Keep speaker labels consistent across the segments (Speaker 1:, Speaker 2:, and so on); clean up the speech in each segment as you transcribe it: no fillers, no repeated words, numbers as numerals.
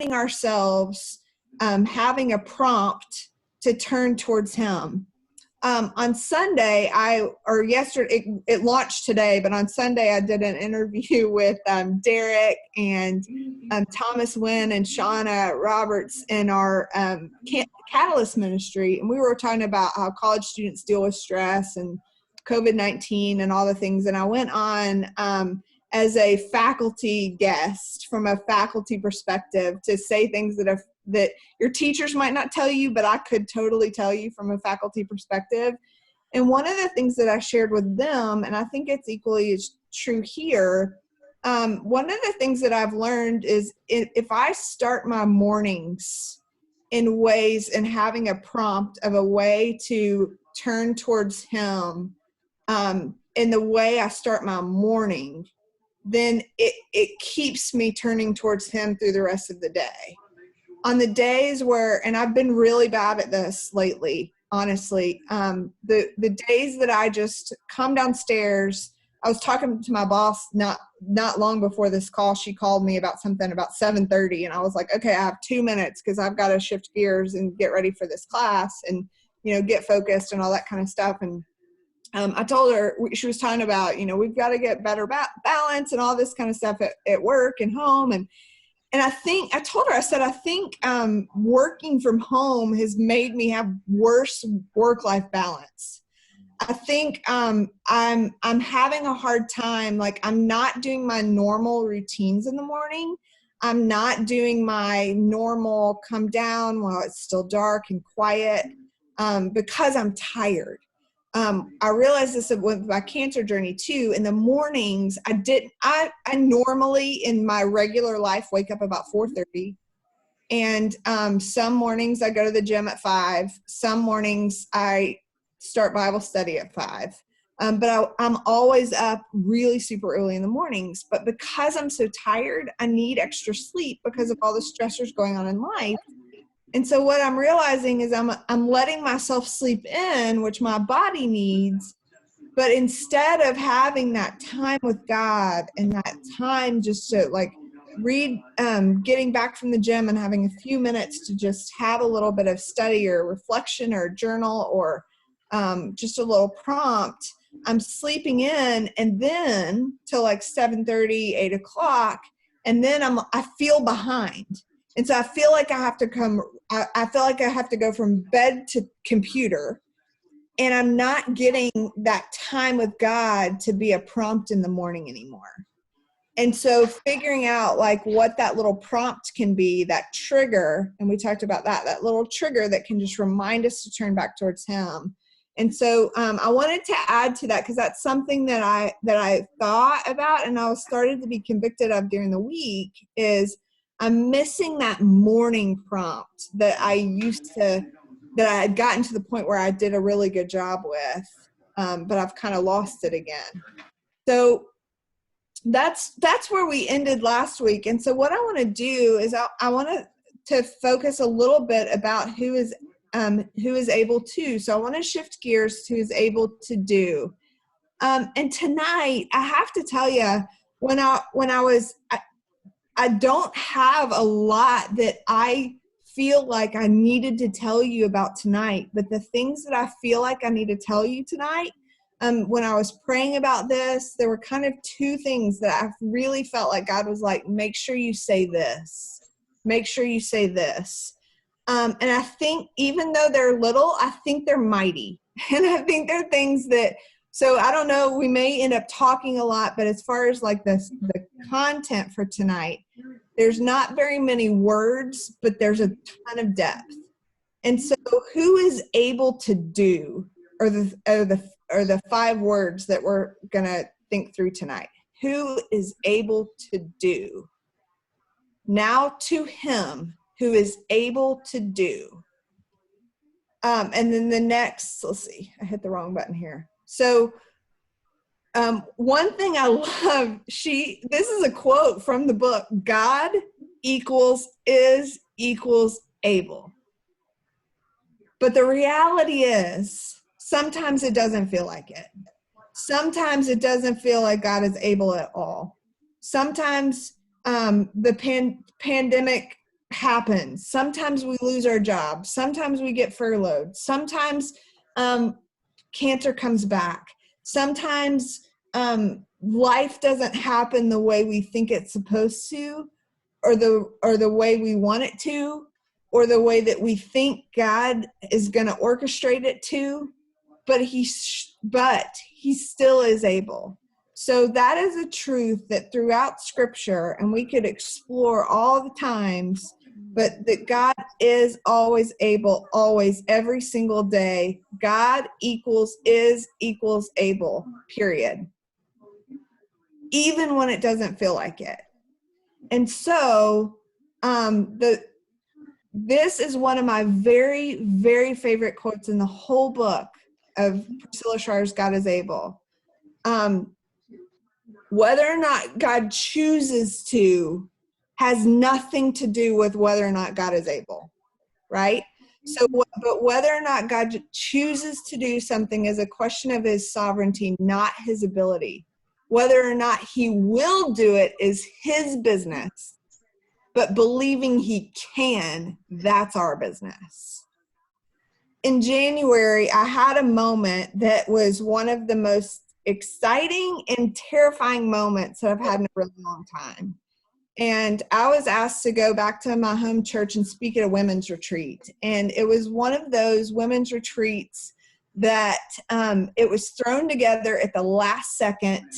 Speaker 1: ourselves having a prompt to turn towards him. On Sunday, yesterday, it launched today, but on Sunday I did an interview with Derek and Thomas Wynn and Shauna Roberts in our Catalyst ministry. And we were talking about how college students deal with stress and COVID-19 and all the things. And I went on as a faculty guest from a faculty perspective to say things that your teachers might not tell you, but I could totally tell you from a faculty perspective. And one of the things that I shared with them, and I think it's equally as true here, one of the things that I've learned is if I start my mornings in ways and having a prompt of a way to turn towards him, in the way I start my morning, then it keeps me turning towards him through the rest of the day. On the days where, and I've been really bad at this lately, honestly, the days that I just come downstairs, I was talking to my boss not long before this call. She called me about something about 7:30, and I was like, okay, I have 2 minutes because I've got to shift gears and get ready for this class and, get focused and all that kind of stuff. And I told her, she was talking about, we've got to get better balance and all this kind of stuff at work and home. And I told her, I said, I think working from home has made me have worse work-life balance. I think I'm having a hard time. Like, I'm not doing my normal routines in the morning. I'm not doing my normal come down while it's still dark and quiet because I'm tired. I realized this with my cancer journey too. In the mornings, I normally in my regular life wake up about 4:30, and some mornings I go to the gym at 5. Some mornings I start Bible study at 5. But I'm always up really super early in the mornings. But because I'm so tired, I need extra sleep because of all the stressors going on in life. And so what I'm realizing is I'm letting myself sleep in, which my body needs, but instead of having that time with God and that time just to like read, getting back from the gym and having a few minutes to just have a little bit of study or reflection or journal or just a little prompt, I'm sleeping in, and then till like 7:30, 8 o'clock, and then I feel behind. And so I feel like I have to go from bed to computer, and I'm not getting that time with God to be a prompt in the morning anymore. And so figuring out like what that little prompt can be, that trigger, and we talked about that little trigger that can just remind us to turn back towards him. And so I wanted to add to that because that's something that I thought about and I was started to be convicted of during the week is I'm missing that morning prompt that I had gotten to the point where I did a really good job with, but I've kind of lost it again. So that's where we ended last week. And so what I want to do is I want to focus a little bit about who is able to. So I want to shift gears to who is able to do. And tonight, I have to tell you, I don't have a lot that I feel like I needed to tell you about tonight, but the things that I feel like I need to tell you tonight, when I was praying about this, there were kind of 2 things that I really felt like God was like, make sure you say this. Make sure you say this. And I think even though they're little, I think they're mighty. And I think they're things that, so I don't know, we may end up talking a lot, but as far as like the content for tonight, there's not very many words, but there's a ton of depth. And so who is able to do are the 5 words that we're going to think through tonight. Who is able to do? Now to him who is able to do. And then the next, let's see, I hit the wrong button here. So one thing I love, this is a quote from the book, God is able. But the reality is, sometimes it doesn't feel like it. Sometimes it doesn't feel like God is able at all. Sometimes the pandemic happens. Sometimes we lose our job. Sometimes we get furloughed. Sometimes cancer comes back. Sometimes life doesn't happen the way we think it's supposed to, or the way we want it to, or the way that we think God is going to orchestrate it to, but he still is able. So that is a truth that throughout Scripture, and we could explore all the times, but that God is always able, always, every single day. God is equals able, period. Even when it doesn't feel like it. And so this is one of my very, very favorite quotes in the whole book of Priscilla Shire's God is Able. Whether or not God chooses to has nothing to do with whether or not God is able, right? So, but whether or not God chooses to do something is a question of his sovereignty, not his ability. Whether or not he will do it is his business. But believing he can, that's our business. In January, I had a moment that was one of the most exciting and terrifying moments that I've had in a really long time. And I was asked to go back to my home church and speak at a women's retreat. And it was one of those women's retreats that it was thrown together at the last second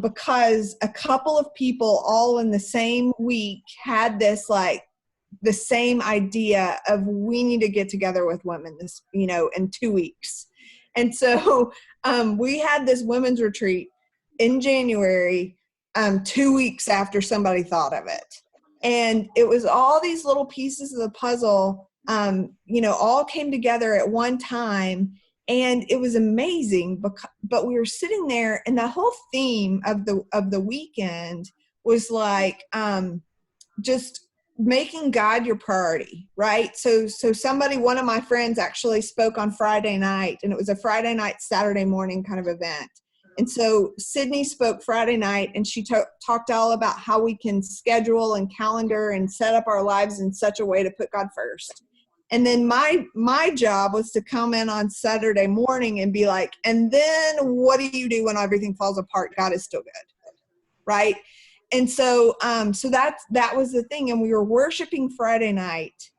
Speaker 1: because a couple of people all in the same week had this, like, the same idea of we need to get together with women this, in 2 weeks. And so we had this women's retreat in January, 2 weeks after somebody thought of it. And it was all these little pieces of the puzzle, all came together at one time. And it was amazing, but we were sitting there, and the whole theme of the weekend was like just making God your priority, right? So one of my friends actually spoke on Friday night, and it was a Friday night, Saturday morning kind of event. And so Sydney spoke Friday night, and she talked all about how we can schedule and calendar and set up our lives in such a way to put God first. And then my job was to come in on Saturday morning and be like, and then what do you do when everything falls apart? God is still good, right? And so that was the thing. And we were worshiping Friday night,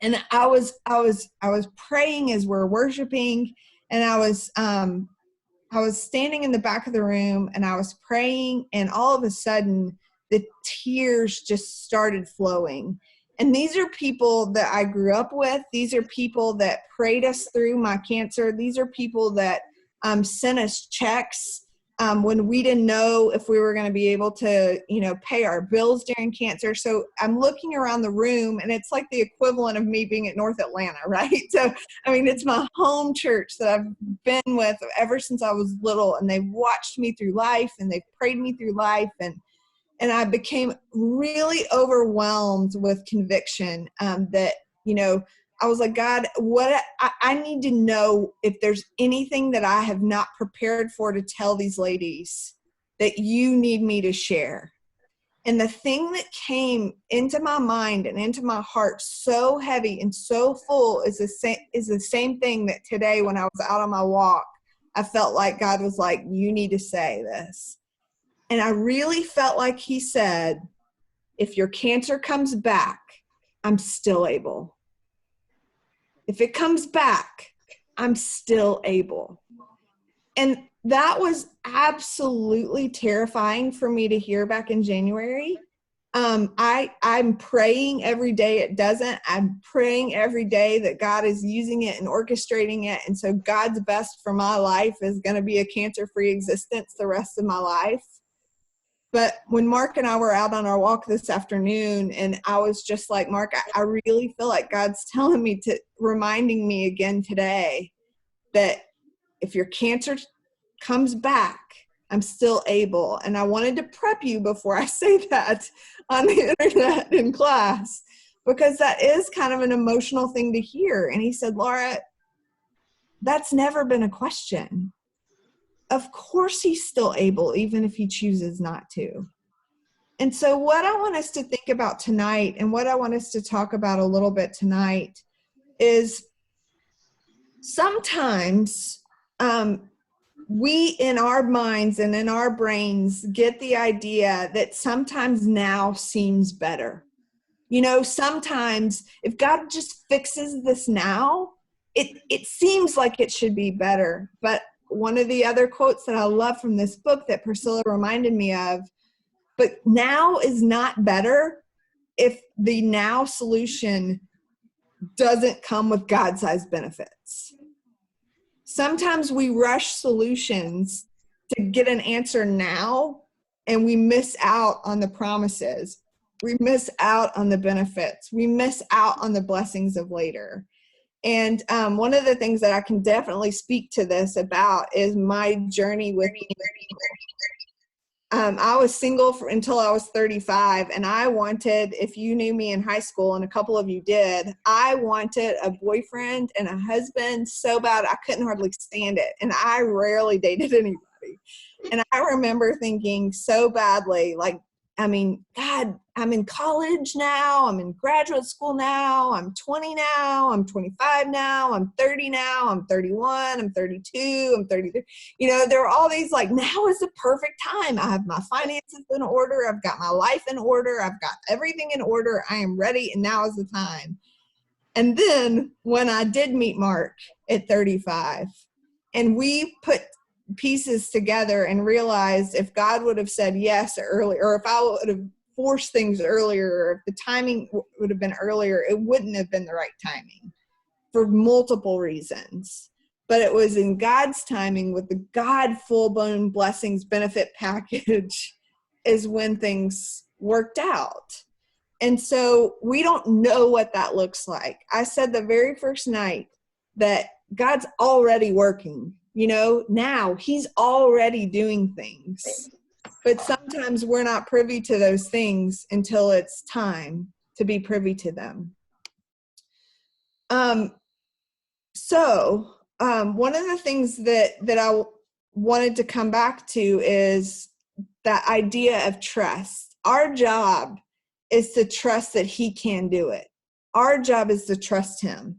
Speaker 1: and I was praying as we're worshiping, and I was standing in the back of the room, and I was praying, and all of a sudden the tears just started flowing. And these are people that I grew up with. These are people that prayed us through my cancer. These are people that sent us checks when we didn't know if we were going to be able to, pay our bills during cancer. So I'm looking around the room, and it's like the equivalent of me being at North Atlanta, right? So, it's my home church that I've been with ever since I was little, and they've watched me through life, and they've prayed me through life. And I became really overwhelmed with conviction that, I was like, God, what I need to know if there's anything that I have not prepared for to tell these ladies that you need me to share. And the thing that came into my mind and into my heart so heavy and so full is the same thing that today when I was out on my walk, I felt like God was like, you need to say this. And I really felt like he said, if your cancer comes back, I'm still able. If it comes back, I'm still able. And that was absolutely terrifying for me to hear back in January. I'm praying every day it doesn't. I'm praying every day that God is using it and orchestrating it. And so God's best for my life is going to be a cancer-free existence the rest of my life. But when Mark and I were out on our walk this afternoon, and I was just like, Mark, I really feel like God's reminding me again today that if your cancer comes back, I'm still able. And I wanted to prep you before I say that on the internet in class, because that is kind of an emotional thing to hear. And he said, Laura, that's never been a question. Of course he's still able, even if he chooses not to. And so what I want us to think about tonight, and what I want us to talk about a little bit tonight, is sometimes we in our minds and in our brains get the idea that sometimes now seems better. You know, sometimes if God just fixes this now, it seems like it should be better. But one of the other quotes that I love from this book that Priscilla reminded me of, but now is not better if the now solution doesn't come with God-sized benefits. Sometimes we rush solutions to get an answer now, and we miss out on the promises. We miss out on the benefits. We miss out on the blessings of later. And one of the things that I can definitely speak to this about is my journey with I was single until I was 35, and I wanted, if you knew me in high school, and a couple of you did, I wanted a boyfriend and a husband so bad I couldn't hardly stand it, and I rarely dated anybody. And I remember thinking so badly, like, I mean, God, I'm in college now, I'm in graduate school now, I'm 20 now, I'm 25 now, I'm 30 now, I'm 31, I'm 32, I'm 33. You know, there are all these, like, now is the perfect time. I have my finances in order, I've got my life in order, I've got everything in order, I am ready, and now is the time. And then when I did meet Mark at 35, and we put pieces together and realized if God would have said yes early, or if I would have forced things earlier, or if the timing would have been earlier, it wouldn't have been the right timing for multiple reasons. But it was in God's timing, with the God full-blown blessings benefit package, is when things worked out. And so we don't know what that looks like. I said the very first night that God's already working. You know, now he's already doing things, but sometimes we're not privy to those things until it's time to be privy to them. So one of the things that I wanted to come back to is that idea of trust. Our job is to trust that he can do it. Our job is to trust him.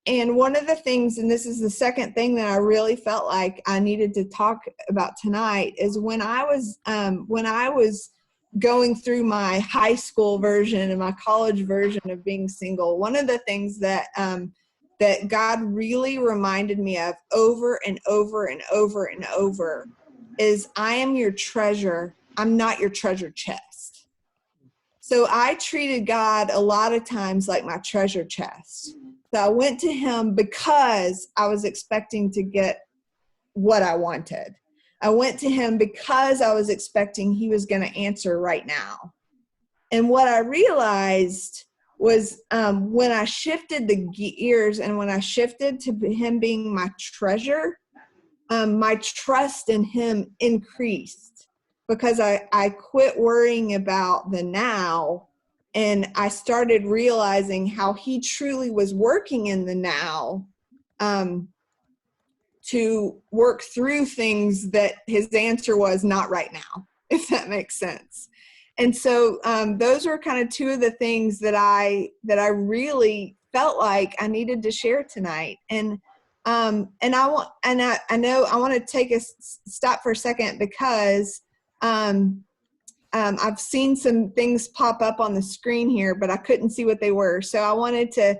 Speaker 1: And one of the things, and this is the second thing that I really felt like I needed to talk about tonight, is when I was going through my high school version and my college version of being single, one of the things that that God really reminded me of over and over and over and over is, I am your treasure. I'm not your treasure chest. So I treated God a lot of times like my treasure chest. So I went to him because I was expecting to get what I wanted. I went to him because I was expecting he was going to answer right now. And what I realized was when I shifted the gears, and when I shifted to him being my treasure, my trust in him increased, because I quit worrying about the now. And I started realizing how he truly was working in the now to work through things that his answer was not right now, if that makes sense. And so those were kind of two of the things that I really felt like I needed to share tonight. And I know I want to take a stop for a second, because I've seen some things pop up on the screen here, but I couldn't see what they were. So I wanted to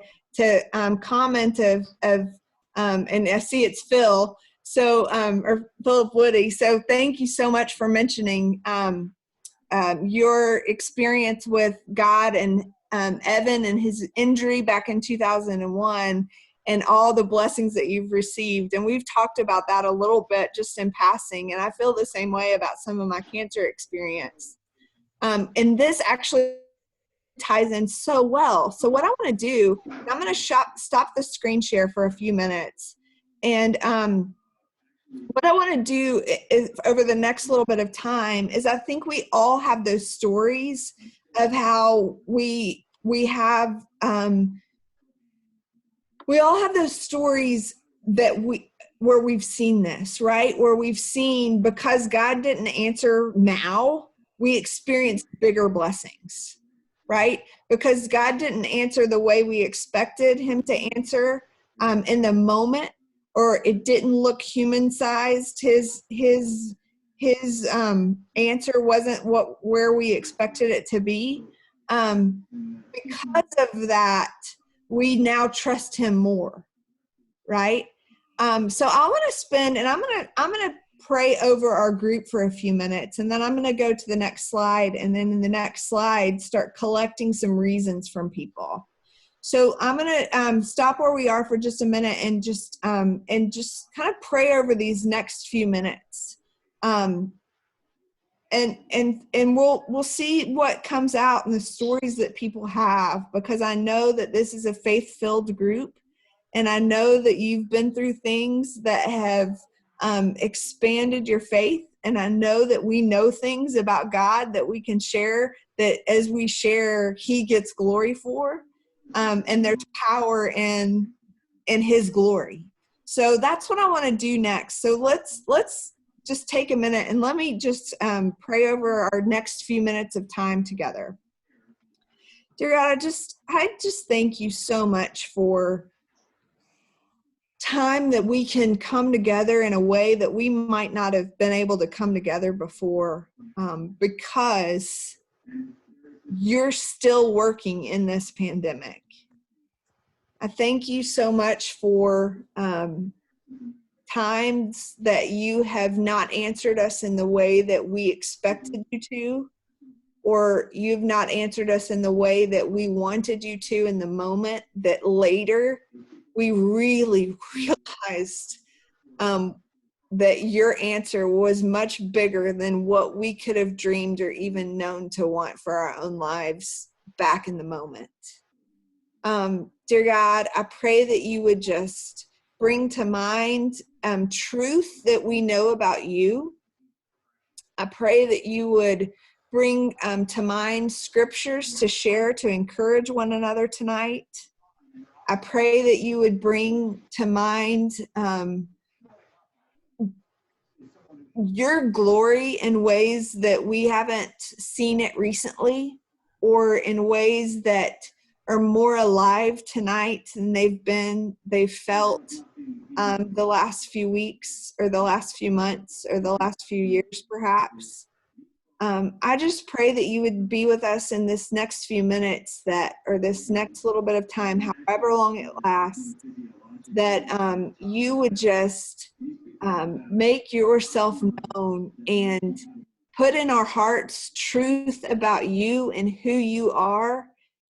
Speaker 1: comment and I see it's Phil. So, or Philip Woody. So thank you so much for mentioning your experience with God and Evan and his injury back in 2001, and all the blessings that you've received. And we've talked about that a little bit just in passing. And I feel the same way about some of my cancer experience. And this actually ties in so well. So what I want to do, I'm going to stop the screen share for a few minutes. And what I want to do is, over the next little bit of time, is I think we all have those stories of how we all have those stories that where we've seen this, right? Where we've seen, because God didn't answer now, we experienced bigger blessings, right? Because God didn't answer the way we expected him to answer in the moment, or it didn't look human-sized. His answer wasn't where we expected it to be. Because of that, we now trust him more, right? So I want to spend, and I'm gonna pray over our group for a few minutes, and then I'm going to go to the next slide, and then in the next slide start collecting some reasons from people. So I'm going to stop where we are for just a minute and just kind of pray over these next few minutes, and we'll see what comes out in the stories that people have, because I know that this is a faith-filled group, and I know that you've been through things that have expanded your faith, and I know that we know things about God that we can share, that as we share, he gets glory for, and there's power in his glory. So that's what I want to do next. So let's just take a minute and let me just pray over our next few minutes of time together. Dear God, I just thank you so much for time that we can come together in a way that we might not have been able to come together before, because you're still working in this pandemic. I thank you so much for times that you have not answered us in the way that we expected you to, or you've not answered us in the way that we wanted you to in the moment, that later we really realized that your answer was much bigger than what we could have dreamed or even known to want for our own lives back in the moment. Dear God, I pray that you would just bring to mind truth that we know about you. I pray that you would bring to mind scriptures to share, to encourage one another tonight. I pray that you would bring to mind your glory in ways that we haven't seen it recently, or in ways that are more alive tonight than they've felt the last few weeks, or the last few months, or the last few years perhaps. I just pray that you would be with us in this next few minutes, or this next little bit of time, however long it lasts, that you would just make yourself known and put in our hearts truth about you and who you are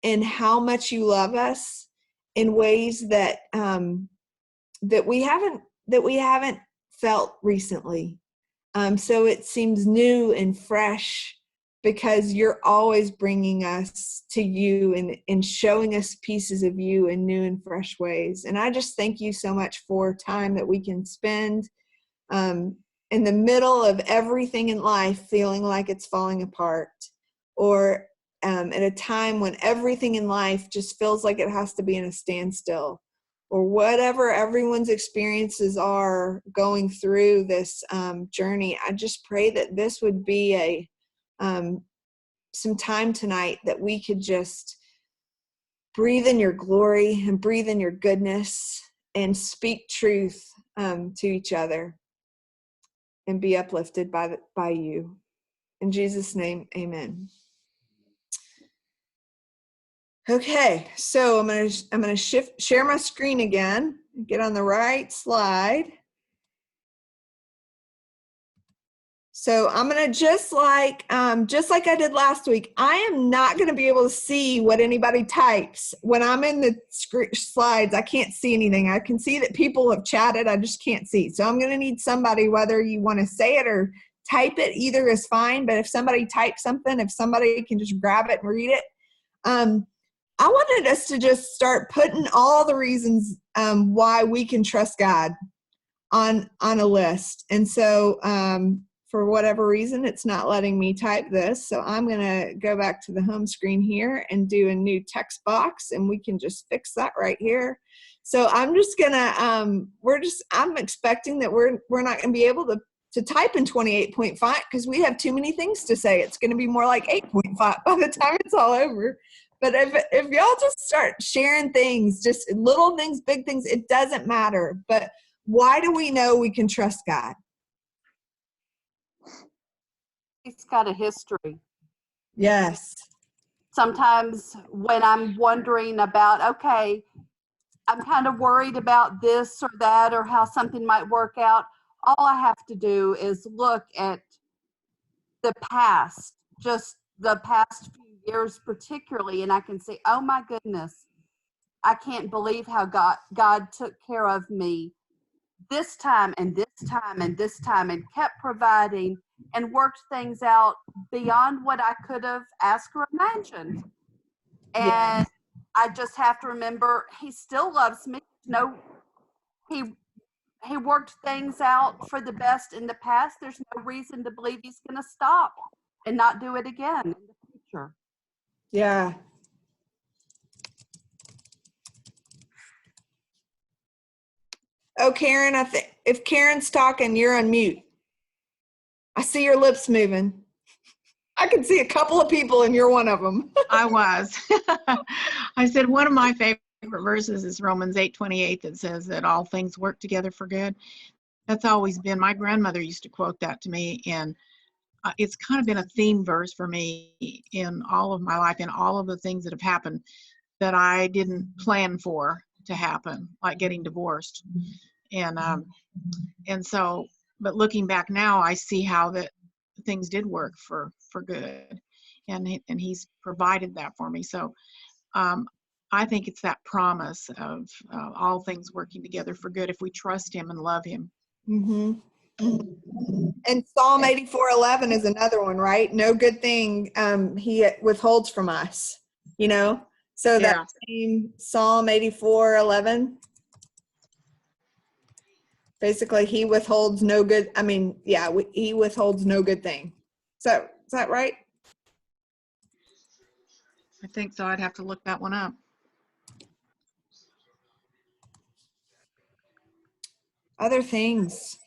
Speaker 1: and how much you love us in ways that that we haven't felt recently. So it seems new and fresh, because you're always bringing us to you and showing us pieces of you in new and fresh ways. And I just thank you so much for time that we can spend in the middle of everything in life feeling like it's falling apart, or at a time when everything in life just feels like it has to be in a standstill, or whatever everyone's experiences are going through this journey. I just pray that this would be some time tonight that we could just breathe in your glory and breathe in your goodness and speak truth to each other and be uplifted by you. In Jesus' name, amen. Okay, so I'm gonna share my screen again, get on the right slide. So I'm gonna just like I did last week, I am not gonna be able to see what anybody types when I'm in the slides. I can't see anything. I can see that people have chatted. I just can't see. So I'm gonna need somebody, whether you want to say it or type it, either is fine. But if somebody types something, if somebody can just grab it and read it. I wanted us to just start putting all the reasons why we can trust God on a list. And so for whatever reason, it's not letting me type this. So I'm going to go back to the home screen here and do a new text box, and we can just fix that right here. So I'm just going to, I'm expecting that we're not going to be able to to type in 28-point font because we have too many things to say. It's going to be more like 8-point font by the time it's all over. But if y'all just start sharing things, just little things, big things, it doesn't matter. But why do we know we can trust God?
Speaker 2: He's got a history.
Speaker 1: Yes.
Speaker 2: Sometimes when I'm wondering about, okay, I'm kind of worried about this or that or how something might work out, all I have to do is look at the past, just the past few years particularly, and I can say, oh my goodness, I can't believe how God took care of me this time and this time and this time and kept providing and worked things out beyond what I could have asked or imagined. And
Speaker 1: Yeah.
Speaker 2: I just have to remember he still loves me. No, he worked things out for the best in the past. There's no reason to believe he's going to stop and not do it again in the future.
Speaker 1: Yeah. Oh, Karen, I think if Karen's talking, you're on mute. I see your lips moving. I can see a couple of people and you're one of them.
Speaker 3: I was. I said one of my favorite verses is Romans 8:28 that says that all things work together for good. That's always been, my grandmother used to quote that to me, and it's kind of been a theme verse for me in all of my life, in all of the things that have happened that I didn't plan for to happen, like getting divorced. And so, but looking back now, I see how that things did work for good, and he's provided that for me. So I think it's that promise of all things working together for good if we trust him and love him.
Speaker 1: Mm-hmm. And Psalm 84:11 is another one, right? No good thing he withholds from us, you know? So that same Psalm 84:11, basically he withholds no good. I mean, yeah, he withholds no good thing. So is that right?
Speaker 3: I think so. I'd have to look that one up.
Speaker 1: Other things.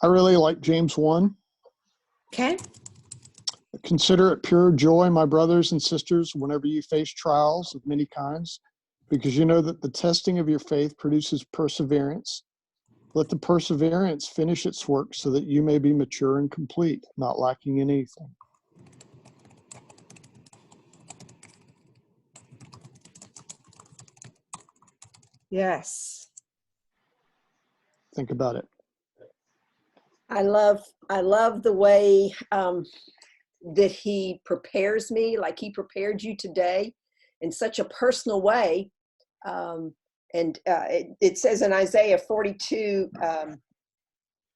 Speaker 4: I really like James 1.
Speaker 1: Okay.
Speaker 4: Consider it pure joy, my brothers and sisters, whenever you face trials of many kinds, because you know that the testing of your faith produces perseverance. Let the perseverance finish its work so that you may be mature and complete, not lacking in anything.
Speaker 1: Yes.
Speaker 4: Think about it.
Speaker 5: I love the way that he prepares me, like he prepared you today in such a personal way. It says in Isaiah 42,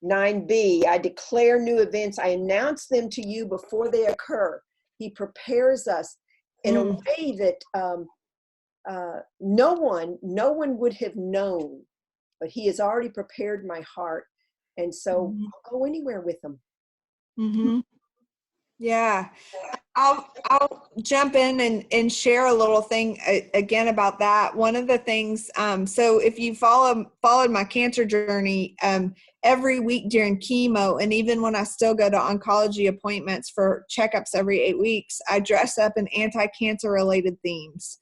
Speaker 5: 9b, I declare new events. I announce them to you before they occur. He prepares us in a way that no one would have known, but he has already prepared my heart. And so I'll go anywhere with him.
Speaker 1: Mm-hmm. Yeah. I'll jump in and share a little thing again about that. One of the things, so if you followed my cancer journey, every week during chemo, and even when I still go to oncology appointments for checkups every 8 weeks, I dress up in anti-cancer related themes.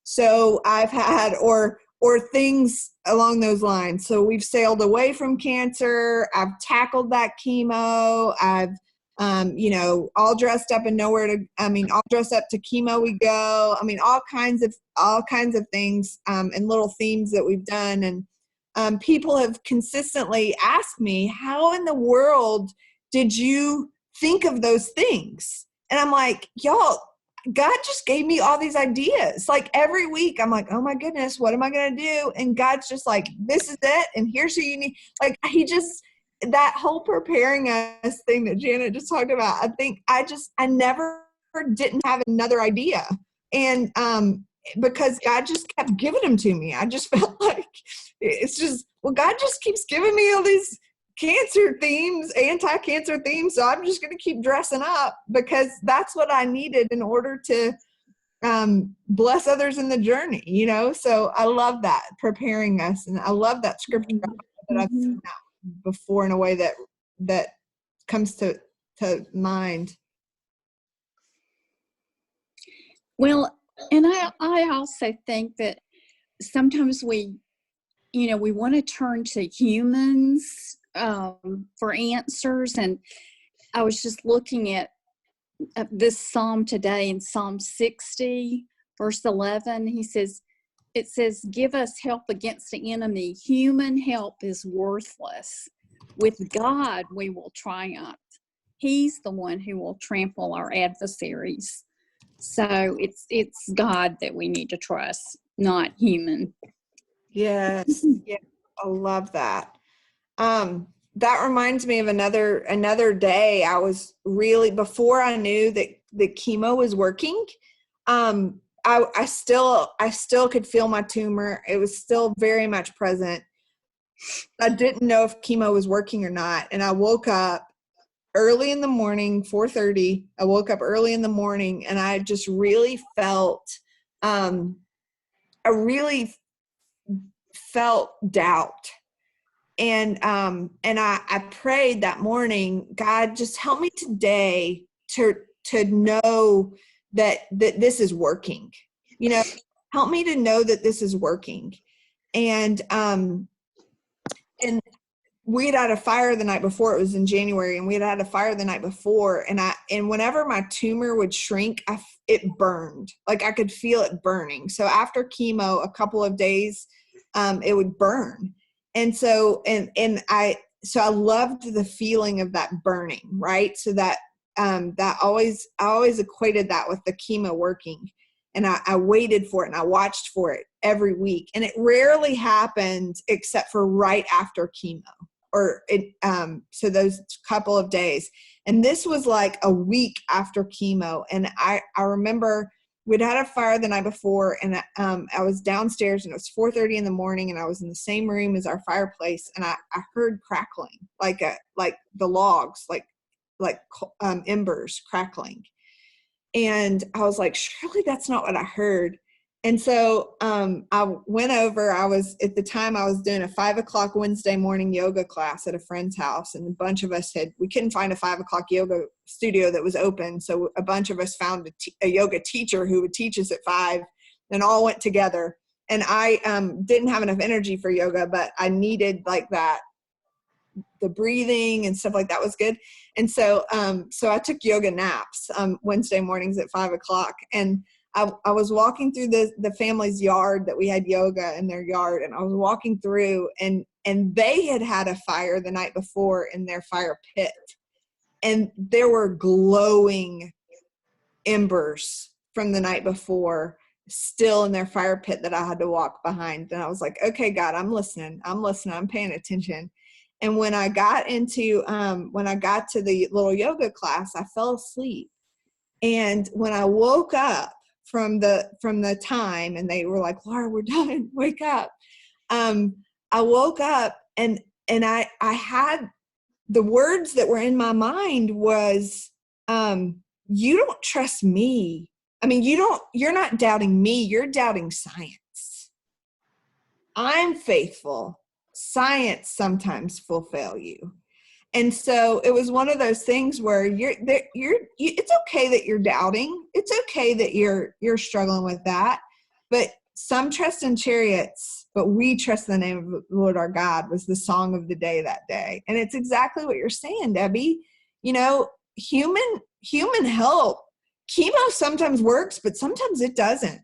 Speaker 1: So I've had, or things along those lines. So we've sailed away from cancer. I've tackled that chemo. I've all dressed up and all dressed up to chemo we go. I mean, all kinds of things, and little themes that we've done. And people have consistently asked me, how in the world did you think of those things? And I'm like, y'all, God just gave me all these ideas. Like every week I'm like, oh my goodness, what am I going to do? And God's just like, this is it. And here's who you need. Like that whole preparing us thing that Janet just talked about, I think I never didn't have another idea. And because God just kept giving them to me. I just felt like it's just, well, God just keeps giving me all these cancer themes, anti-cancer themes. So I'm just going to keep dressing up because that's what I needed in order to bless others in the journey, you know? So I love that, preparing us. And I love that scripture that I've seen that before in a way that comes to mind.
Speaker 6: Well, and I also think that sometimes we want to turn to humans for answers. And I was just looking at this psalm today in Psalm 60, verse 11. It says, give us help against the enemy. Human help is worthless. With God, we will triumph. He's the one who will trample our adversaries. So it's God that we need to trust, not human.
Speaker 1: Yes. Yeah. I love that. That reminds me of another day. I was really, before I knew that the chemo was working, I still could feel my tumor. It was still very much present. I didn't know if chemo was working or not. And I woke up early in the morning, 4:30. I woke up early in the morning and I just really felt, I really felt doubt. And I prayed that morning, God, just help me today to know that this is working. You know, help me to know that this is working. And we had a fire the night before. It was in January, and we had a fire the night before. And whenever my tumor would shrink, it burned. Like I could feel it burning. So after chemo, a couple of days, it would burn. And so, I loved the feeling of that burning, right? So that I always equated that with the chemo working. And I waited for it and I watched for it every week. And it rarely happened except for right after chemo, so those couple of days. And this was like a week after chemo. And I remember we'd had a fire the night before, and I was downstairs, and it was 4:30 in the morning, and I was in the same room as our fireplace, and I heard crackling, like the logs, like embers crackling. And I was like, surely that's not what I heard. And so I went over. At the time I was doing a 5:00 Wednesday morning yoga class at a friend's house, and a bunch of us we couldn't find a 5:00 yoga studio that was open. So a bunch of us found a yoga teacher who would teach us at 5, and all went together. And I didn't have enough energy for yoga, but I needed like that. The breathing and stuff like that was good. And so I took yoga naps Wednesday mornings at 5:00, and I was walking through the family's yard that we had yoga in their yard, and I was walking through, and they had a fire the night before in their fire pit, and there were glowing embers from the night before still in their fire pit that I had to walk behind. And I was like, okay, God, I'm listening, I'm paying attention. And when I got to the little yoga class, I fell asleep. And when I woke up from the time, and they were like, Laura, we're done, wake up. I woke up, and I had the words that were in my mind was, you don't trust me. I mean, you're not doubting me. You're doubting science. I'm faithful. Science sometimes will fail you. And so it was one of those things where it's okay that you're doubting. It's okay that you're struggling with that. But some trust in chariots, but we trust in the name of the Lord our God was the song of the day that day. And it's exactly what you're saying, Debbie. You know, human help. Chemo sometimes works, but sometimes it doesn't.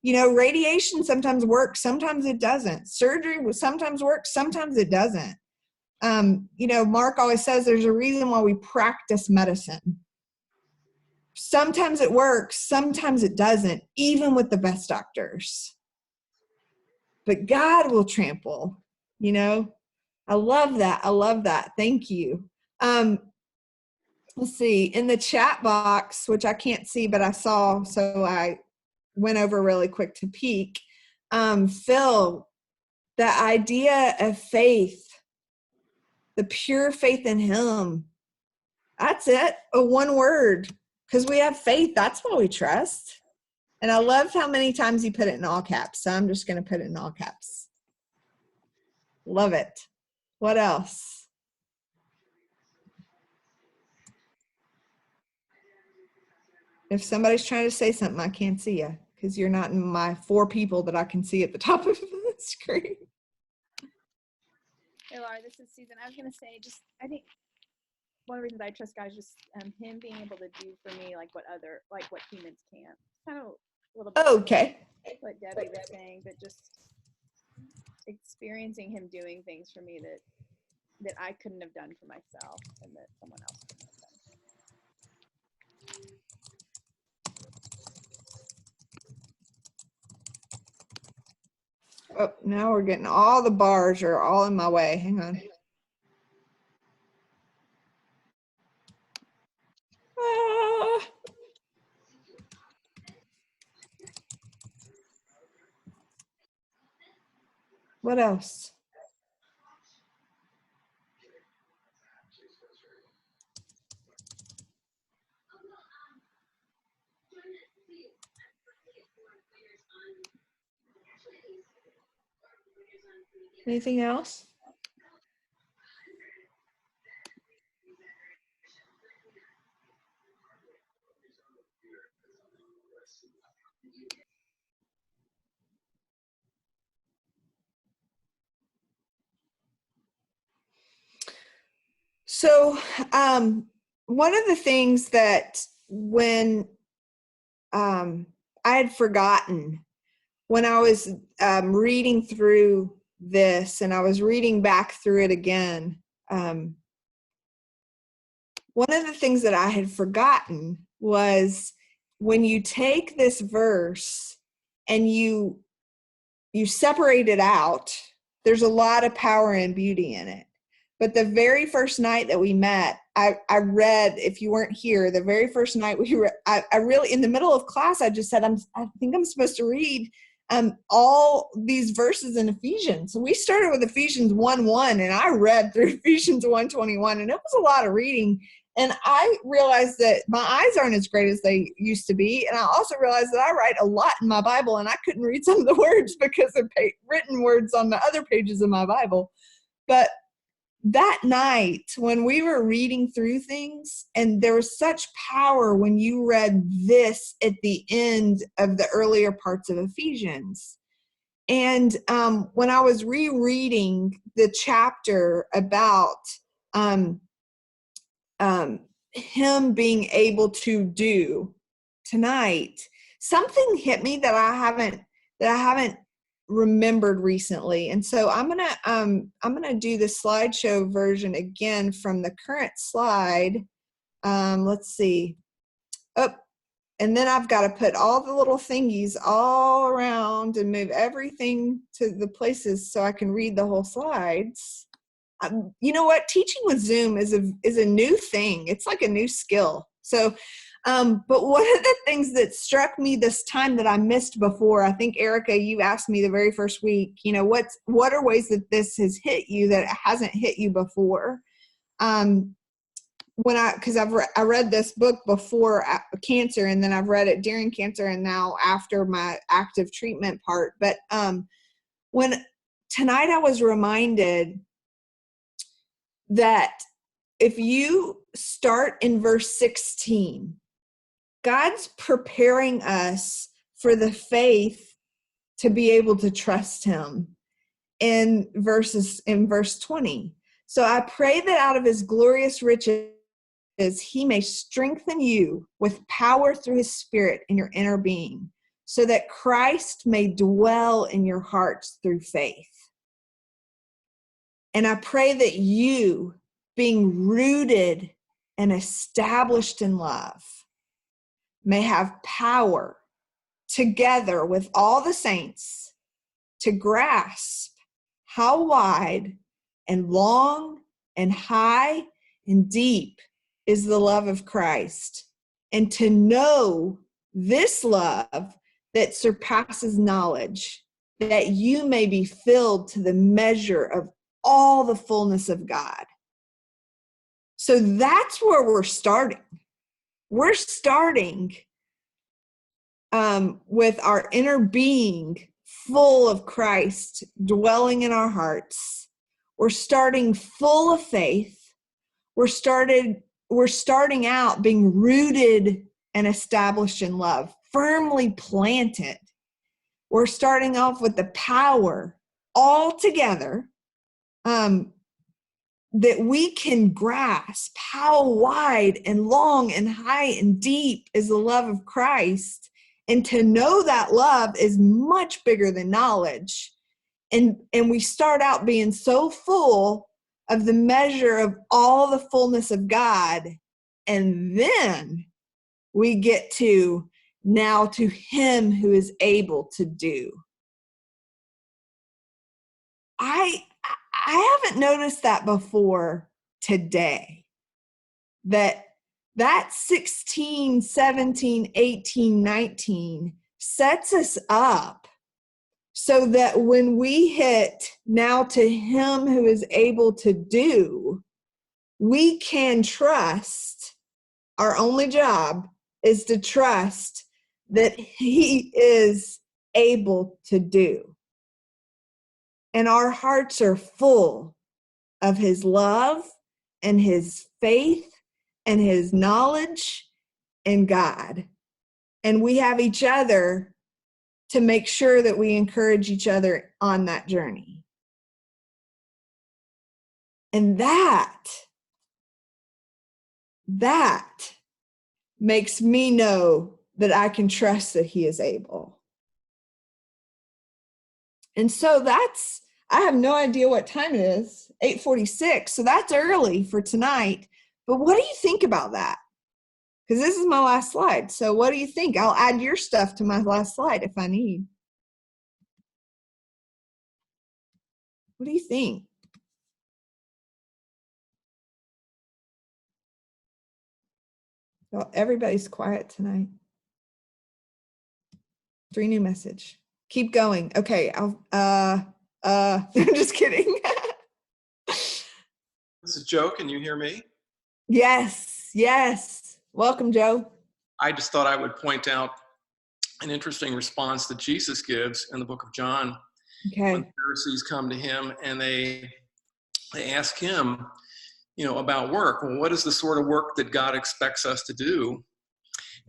Speaker 1: You know, radiation sometimes works, sometimes it doesn't. Surgery will sometimes work, sometimes it doesn't. You know, Mark always says there's a reason why we practice medicine. Sometimes it works, sometimes it doesn't, even with the best doctors. But God will trample, you know. I love that. I love that. Thank you. Let's see, in the chat box, which I can't see, but I saw, so I went over really quick to peek. Phil, the idea of faith, the pure faith in him, that's it, a one word, because we have faith. That's what we trust. And I loved how many times he put it in all caps. So I'm just going to put it in all caps. Love it. What else? If somebody's trying to say something, I can't see you because you're not in my 4 people that I can see at the top of the screen.
Speaker 7: Hey Laura, this is Susan. I was gonna say, I think one of the reasons I trust God is just him being able to do for me like what humans can't. Kind of a little bit
Speaker 1: Okay.
Speaker 7: like what Debbie was saying, but just experiencing him doing things for me that I couldn't have done for myself and that someone else couldn't have done.
Speaker 1: Oh, now we're getting all the bars are all in my way. Hang on. Ah. What else? Anything else? So one of the things that when I had forgotten when I was reading through this and I was reading back through it again, one of the things that I had forgotten was when you take this verse and you separate it out, there's a lot of power and beauty in it. But the very first night that we met, I read, if you weren't here, the very first night we read, I really, in the middle of class, I just said, I think I'm supposed to read all these verses in Ephesians. So we started with Ephesians 1:1, and I read through Ephesians 1:21, and it was a lot of reading. And I realized that my eyes aren't as great as they used to be. And I also realized that I write a lot in my Bible, and I couldn't read some of the words because of written words on the other pages of my Bible. But that night when we were reading through things, and there was such power when you read this at the end of the earlier parts of Ephesians. And when I was rereading the chapter about him being able to do tonight, something hit me that I haven't remembered recently. And so I'm gonna do the slideshow version again from the current slide. Let's see. Oh, and then I've got to put all the little thingies all around and move everything to the places so I can read the whole slides. You know what? Teaching with Zoom is a new thing. It's like a new skill. So but one of the things that struck me this time that I missed before, I think, Erica, you asked me the very first week, what are ways that this has hit you that it hasn't hit you before? Because I read this book before cancer, and then I've read it during cancer, and now after my active treatment part. But when tonight I was reminded that if you start in verse 16, God's preparing us for the faith to be able to trust him in verse 20. So I pray that out of his glorious riches, he may strengthen you with power through his Spirit in your inner being, so that Christ may dwell in your hearts through faith. And I pray that you, being rooted and established in love, may have power together with all the saints to grasp how wide and long and high and deep is the love of Christ, and to know this love that surpasses knowledge, that you may be filled to the measure of all the fullness of God. So that's where we're starting. We're starting with our inner being full of Christ dwelling in our hearts. We're starting full of faith. We're starting out being rooted and established in love, firmly planted. We're starting off with the power all together that we can grasp how wide and long and high and deep is the love of Christ. And to know that love is much bigger than knowledge. And we start out being so full of the measure of all the fullness of God. And then we get to now to him who is able to do. I haven't noticed that before today. That 16, 17, 18, 19 sets us up so that when we hit now to him who is able to do, we can trust. Our only job is to trust that he is able to do. And our hearts are full of his love and his faith and his knowledge and God. And we have each other to make sure that we encourage each other on that journey. And that makes me know that I can trust that he is able. And so I have no idea what time it is, 8:46. So that's early for tonight. But what do you think about that? Because this is my last slide. So what do you think? I'll add your stuff to my last slide if I need. What do you think? Well, everybody's quiet tonight. 3 new message. Keep going. Okay. I'm just kidding.
Speaker 8: This is Joe. Can you hear me?
Speaker 1: Yes. Welcome, Joe.
Speaker 8: I just thought I would point out an interesting response that Jesus gives in the book of John.
Speaker 1: Okay.
Speaker 8: When the Pharisees come to him and they ask him, about work. Well, what is the sort of work that God expects us to do?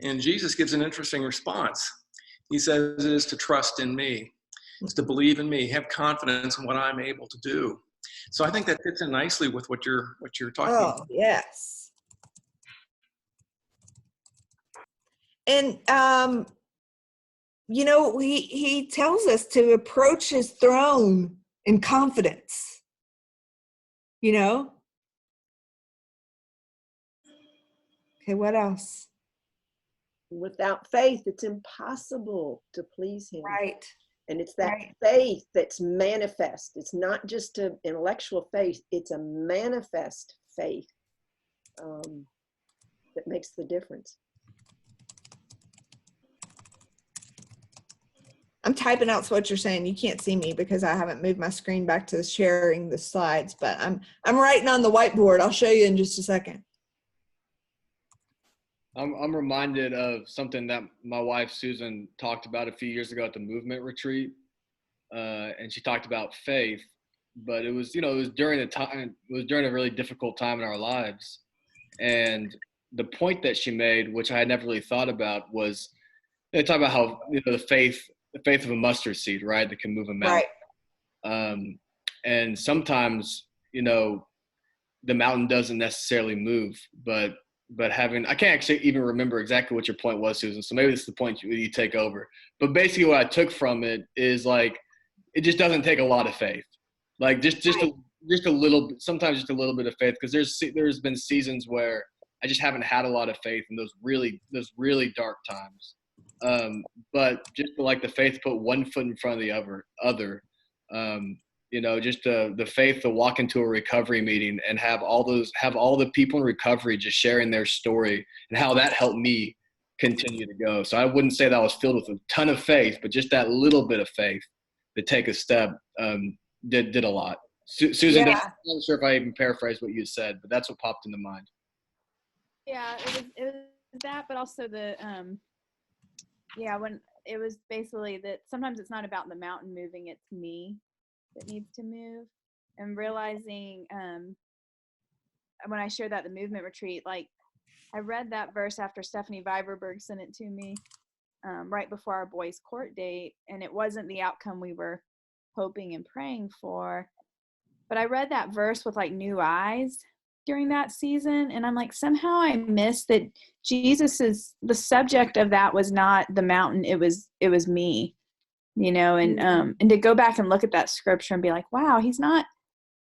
Speaker 8: And Jesus gives an interesting response. He says it is to trust in me. It's to believe in me, have confidence in what I'm able to do. So I think that fits in nicely with what you're talking about.
Speaker 1: Yes. And he tells us to approach his throne in confidence. Okay, what else?
Speaker 5: Without faith, it's impossible to please him.
Speaker 1: Right.
Speaker 5: And it's that
Speaker 1: Right.
Speaker 5: faith that's manifest. It's not just an intellectual faith, it's a manifest faith that makes the difference.
Speaker 1: I'm typing out what you're saying. You can't see me because I haven't moved my screen back to sharing the slides, but I'm writing on the whiteboard. I'll show you in just a second.
Speaker 9: I'm reminded of something that my wife Susan talked about a few years ago at the movement retreat, and she talked about faith. But it was during a really difficult time in our lives, and the point that she made, which I had never really thought about, was talk about how the faith of a mustard seed, right, that can move a mountain. Right. And sometimes the mountain doesn't necessarily move, but having, I can't actually even remember exactly what your point was, Susan, so maybe this is the point you take over. But basically what I took from it is it just doesn't take a lot of faith. Just a little bit, sometimes just a little bit of faith, because there's been seasons where I just haven't had a lot of faith in those really dark times. But just the faith to put one foot in front of the other, just the faith to walk into a recovery meeting and have all the people in recovery just sharing their story and how that helped me continue to go. So I wouldn't say that I was filled with a ton of faith, but just that little bit of faith to take a step did a lot. Susan, yeah. I'm not sure if I even paraphrased what you said, but that's what popped into mind.
Speaker 7: Yeah, it was that, but also the yeah, when it was basically that sometimes it's not about the mountain moving, it's me that needs to move. And realizing when I shared that at the movement retreat, like I read that verse after Stephanie Viverberg sent it to me right before our boys' court date, and it wasn't the outcome we were hoping and praying for. But I read that verse with like new eyes during that season, and I'm like, somehow I missed that the subject of that was not the mountain, it was me, and to go back and look at that scripture and be like, wow, he's not,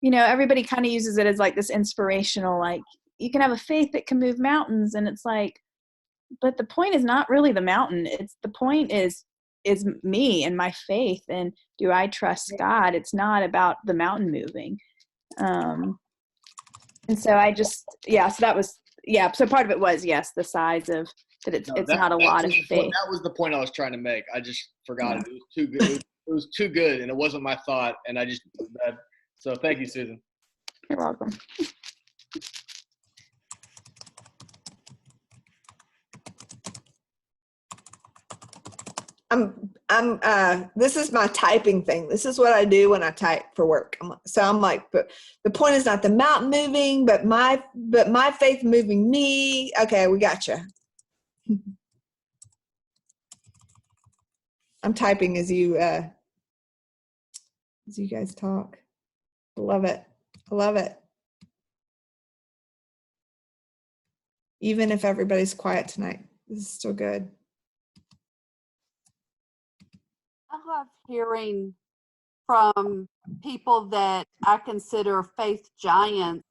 Speaker 7: everybody kind of uses it as like this inspirational, like you can have a faith that can move mountains, and it's like, but the point is not really the mountain, it's the point is me and my faith, and do I trust God? It's not about the mountain moving. And so I just, so that was, so part of it was, yes, the size of that it's not a lot of faith.
Speaker 9: That was the point I was trying to make. I just forgot it. It was too good. It was too good, and it wasn't my thought, and I just, so thank you, Susan.
Speaker 7: You're welcome.
Speaker 1: This is my typing thing. This is what I do when I type for work. I'm like, but the point is not the mountain moving, but my faith moving me. Okay, we got you. I'm typing as you guys talk. I love it. I love it. Even if everybody's quiet tonight, this is still good.
Speaker 2: I love hearing from people that I consider faith giants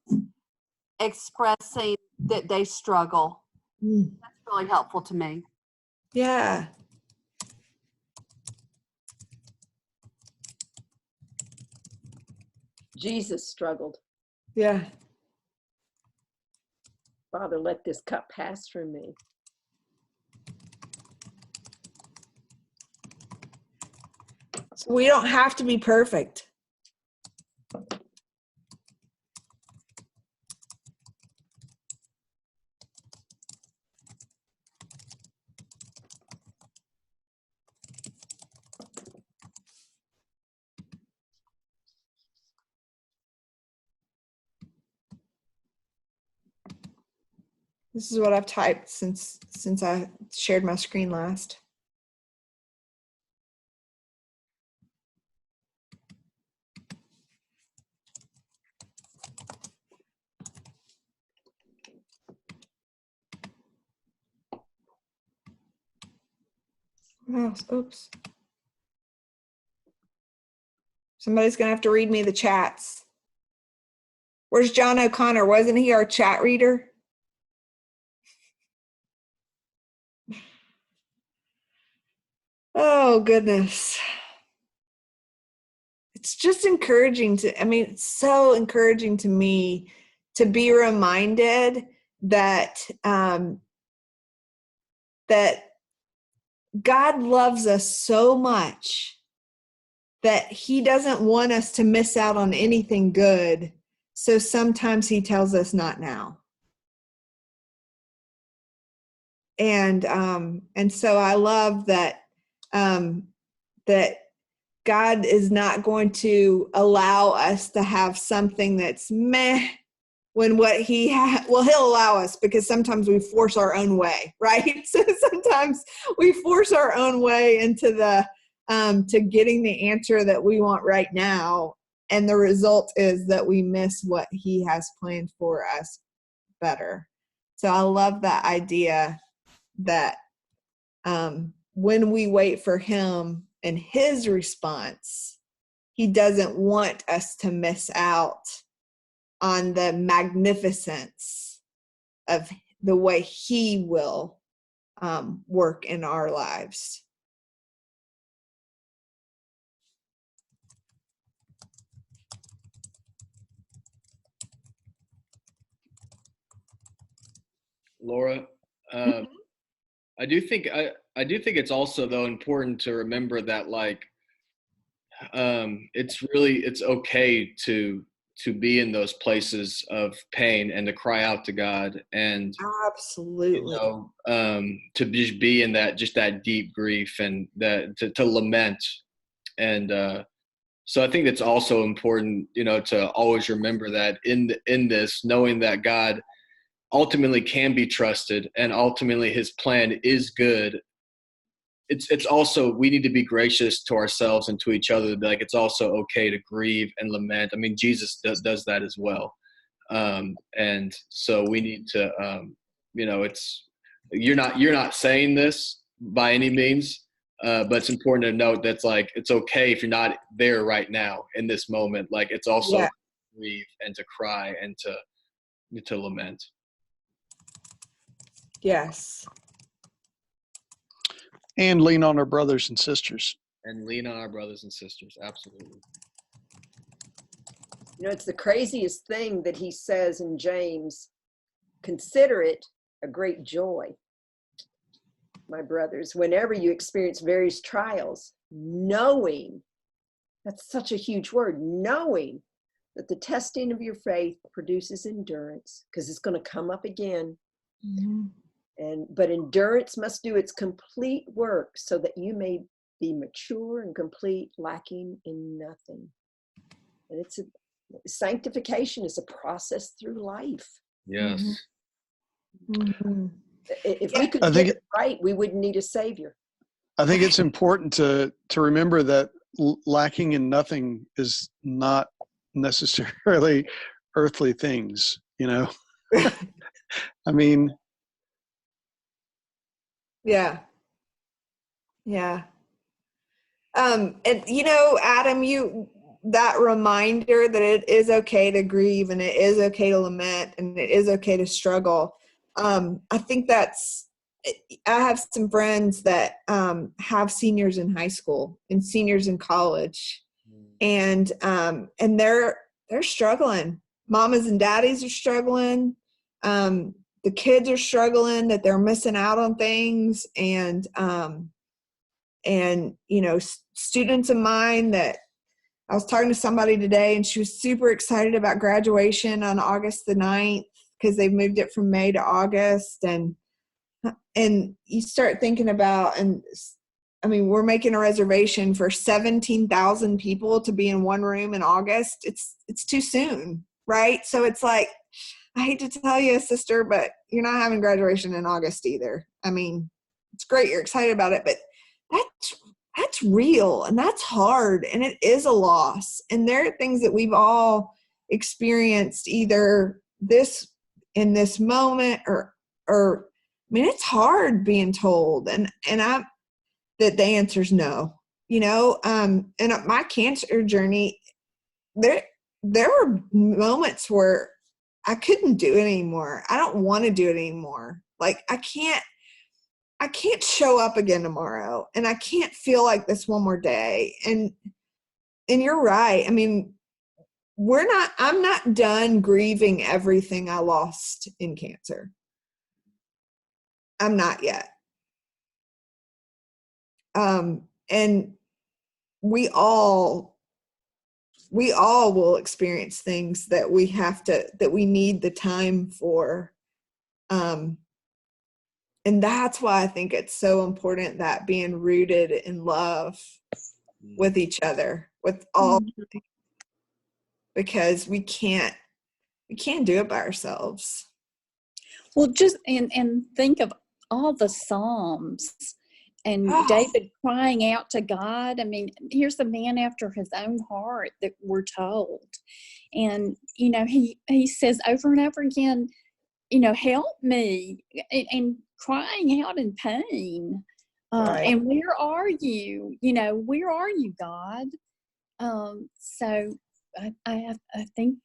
Speaker 2: expressing that they struggle. That's really helpful to me.
Speaker 1: Yeah.
Speaker 5: Jesus struggled.
Speaker 1: Yeah.
Speaker 5: Father, let this cup pass from me.
Speaker 1: So we don't have to be perfect. This is what I've typed since I shared my screen last. Oh, oops. Somebody's gonna have to read me the chats. Where's John O'Connor? Wasn't he our chat reader? Oh, goodness. It's just encouraging it's so encouraging to me to be reminded that, that God loves us so much that he doesn't want us to miss out on anything good. So sometimes he tells us not now. And so I love that, that God is not going to allow us to have something that's meh when what he'll allow us, because sometimes we force our own way, right? So sometimes we force our own way into to getting the answer that we want right now. And the result is that we miss what he has planned for us better. So I love that idea that when we wait for him and his response, he doesn't want us to miss out on the magnificence of the way he will work in our lives.
Speaker 9: Laura, I do think it's also, though, important to remember that, like, it's okay to to be in those places of pain and to cry out to God, and
Speaker 1: Absolutely.
Speaker 9: to just be in that deep grief, and that to lament. And so I think it's also important, to always remember that in this, knowing that God ultimately can be trusted, and ultimately His plan is good. It's also, we need to be gracious to ourselves and to each other. Like, it's also okay to grieve and lament. I mean, Jesus does that as well. And so we need to, it's, you're not saying this by any means, but it's important to note that's like, it's okay if you're not there right now in this moment. Like, it's also
Speaker 1: Yeah.
Speaker 9: to grieve and to cry and to lament.
Speaker 1: Yes.
Speaker 4: And lean on our brothers and sisters.
Speaker 9: And lean on our brothers and sisters. Absolutely.
Speaker 5: It's the craziest thing that he says in James, consider it a great joy, my brothers, whenever you experience various trials, knowing, that's such a huge word, knowing that the testing of your faith produces endurance, because it's going to come up again.
Speaker 1: Mm-hmm.
Speaker 5: But endurance must do its complete work, so that you may be mature and complete, lacking in nothing. And sanctification is a process through life.
Speaker 9: Yes.
Speaker 1: Mm-hmm.
Speaker 5: If we could get it right, we wouldn't need a savior.
Speaker 4: I think it's important to remember that lacking in nothing is not necessarily earthly things, I mean, yeah.
Speaker 1: And Adam, that reminder that it is okay to grieve, and it is okay to lament, and it is okay to struggle. I think I have some friends that have seniors in high school and seniors in college, and they're struggling. Mamas and daddies are struggling. The kids are struggling, that they're missing out on things, and students of mine that I was talking to somebody today, and she was super excited about graduation on August the 9th, because they've moved it from May to August. And you start thinking about, we're making a reservation for 17,000 people to be in one room in August. It's too soon, right? So it's like, I hate to tell you, sister, but you're not having graduation in August either. It's great you're excited about it, but that's real, and that's hard, and it is a loss. And there are things that we've all experienced, either in this moment or it's hard being told, and that the answer is no. And my cancer journey, there were moments where I couldn't do it anymore. I don't want to do it anymore. Like, I can't show up again tomorrow, and I can't feel like this one more day. And you're right. I'm not done grieving everything I lost in cancer. I'm not yet. And we all will experience things that we need the time for. And that's why I think it's so important that being rooted in love with each other, with all, because we can't do it by ourselves.
Speaker 6: Well, just and think of all the Psalms and David crying out to God. Here's a man after his own heart that we're told. And, he says over and over again, help me, and crying out in pain.
Speaker 1: Right.
Speaker 6: And where are you? Where are you, God? So I think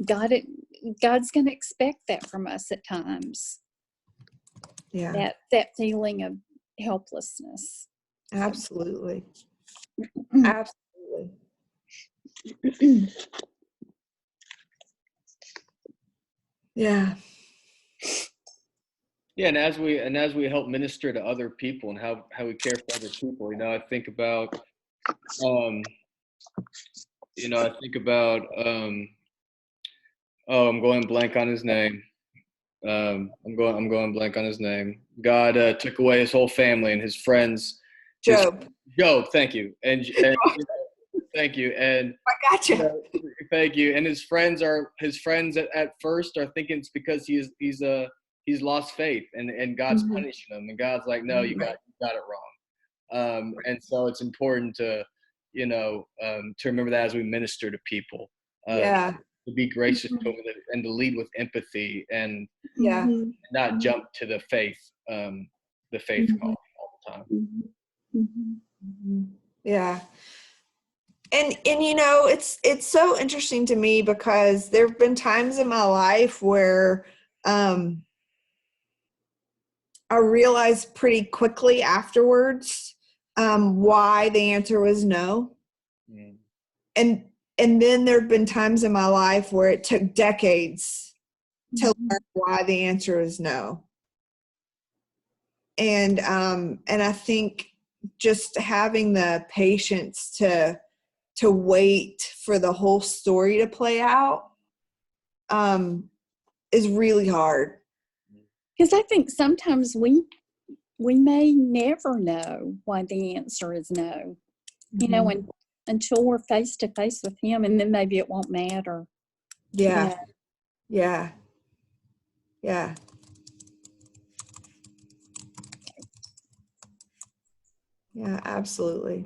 Speaker 6: God's going to expect that from us at times.
Speaker 1: Yeah.
Speaker 6: That feeling of helplessness.
Speaker 1: Absolutely. Absolutely. Yeah.
Speaker 9: Yeah, and as we help minister to other people, and how we care for other people, I think about Oh, I'm going blank on his name. I'm going blank on his name. God took away his whole family and his friends.
Speaker 1: Job.
Speaker 9: Job, thank you. And thank you. And
Speaker 1: I got you.
Speaker 9: thank you. And his friends at first are thinking it's because he's lost faith and God's
Speaker 1: Mhm.
Speaker 9: punishing him. And God's like, no, you got it wrong. And so it's important to remember that as we minister to people.
Speaker 1: Yeah.
Speaker 9: To be gracious to them and to lead with empathy and
Speaker 1: Yeah.
Speaker 6: Mhm.
Speaker 9: not jump to the faith call all the time.
Speaker 6: Mhm.
Speaker 1: Yeah. And it's so interesting to me because there have been times in my life where I realized pretty quickly afterwards why the answer was no.
Speaker 9: Mm.
Speaker 1: And then there have been times in my life where it took decades to learn why the answer is no. And I think just having the patience to wait for the whole story to play out is really hard.
Speaker 6: Because I think sometimes we may never know why the answer is no. And until we're face to face with him, and then maybe it won't matter.
Speaker 1: Yeah. Yeah. Yeah. Yeah, absolutely.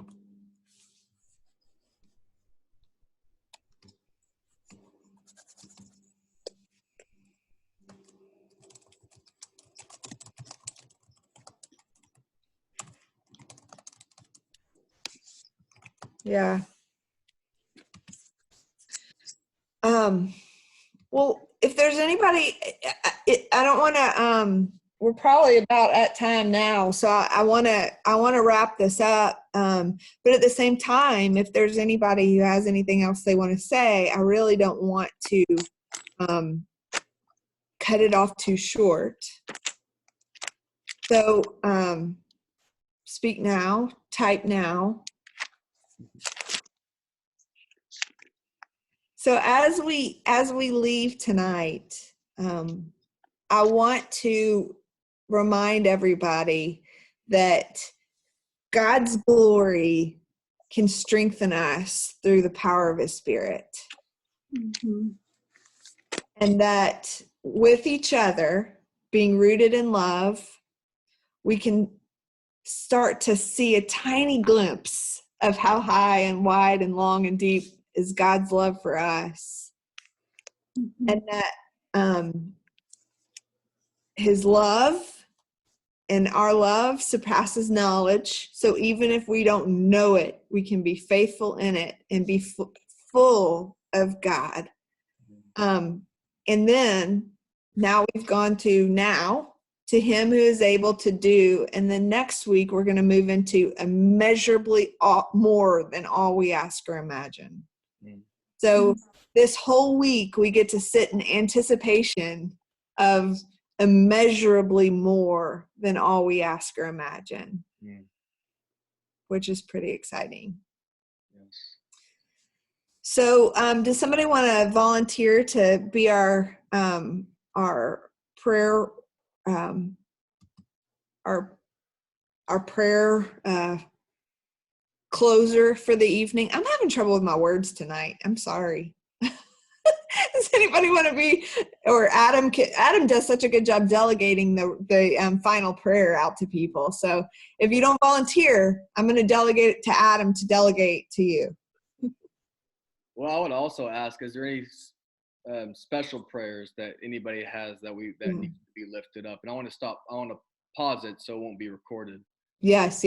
Speaker 1: Yeah. Well, if there's anybody, I don't want to, we're probably about at time now. So I want to wrap this up. But at the same time, if there's anybody who has anything else they want to say, I really don't want to, cut it off too short. So, speak now, type now. So as we leave tonight, I want to remind everybody that God's glory can strengthen us through the power of His Spirit.
Speaker 6: Mhm.
Speaker 1: And that with each other, being rooted in love, we can start to see a tiny glimpse of how high and wide and long and deep is God's love for us.
Speaker 6: Mhm.
Speaker 1: And that His love and our love surpasses knowledge. So even if we don't know it, we can be faithful in it and be full of God. And then now we've gone to Him who is able to do. And then next week, we're going to move into immeasurably more than all we ask or imagine. So this whole week, we get to sit in anticipation of immeasurably more than all we ask or imagine, which is pretty exciting.
Speaker 9: Yes.
Speaker 1: So does somebody want to volunteer to be our prayer our prayer closer for the evening? I'm having trouble with my words tonight. I'm sorry. Does anybody want to be, or Adam does such a good job delegating the final prayer out to people. So if you don't volunteer, I'm going to delegate it to Adam to delegate to you.
Speaker 9: Well, I would also ask, is there any special prayers that anybody has that need to be lifted up? And I want to pause it so it won't be recorded.
Speaker 1: Yes.